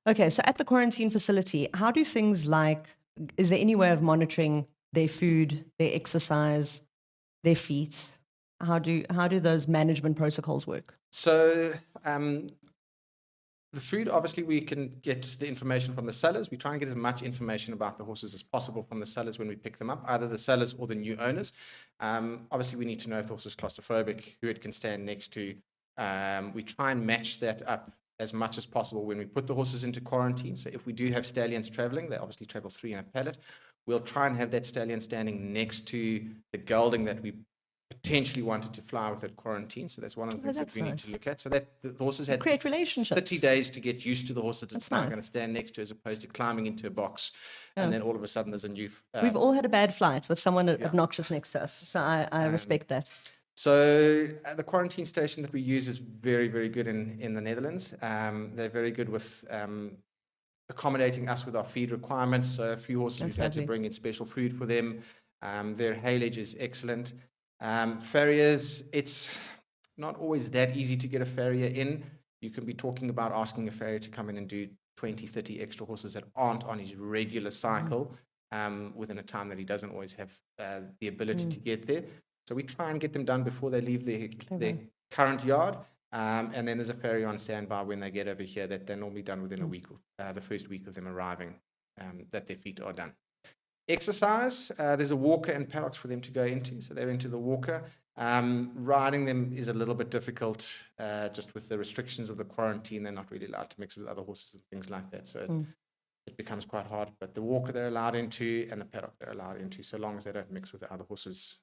Okay, so at the quarantine facility, how do things like, is there any way of monitoring their food, their exercise, their feet? How do those management protocols work? So the food, obviously, we can get the information from the sellers. We try and get as much information about the horses as possible from the sellers when we pick them up, either the sellers or the new owners. Obviously, we need to know if the horse is claustrophobic, who it can stand next to. We try and match that up as much as possible when we put the horses into quarantine. So if we do have stallions traveling, they obviously travel 3 in a paddock. We'll try and have that stallion standing next to the gelding that we potentially wanted to fly with at quarantine. So that's one of the Oh, things that that's we need to nice. look at. So that the horses You had create 30 relationships. days to get used to the horse that it's That's now nice. going to stand next to, as opposed to climbing into a box. And Yeah. then all of a sudden there's a new. We've all had a bad flight with someone Yeah. obnoxious next to us, so I Um, respect that. so the quarantine station that we use is very, very good in the Netherlands. They're very good with accommodating us with our feed requirements. So a few horses That's we've had to lovely. bring in special food for them. Their haylage is excellent. Farriers, it's not always that easy to get a farrier in. You can be talking about asking a farrier to come in and do 20, 30 extra horses that aren't on his regular cycle within a time that he doesn't always have the ability to get there. So we try and get them done before they leave their current yard. And then there's a farrier on standby when they get over here that they're normally done within a week, the first week of them arriving, that their feet are done. Exercise, there's a walker and paddocks for them to go into, so they're into the walker. Riding them is a little bit difficult, just with the restrictions of the quarantine. They're not really allowed to mix with other horses and things like that, so it becomes quite hard. But the walker they're allowed into, and the paddock they're allowed into, so long as they don't mix with the other horses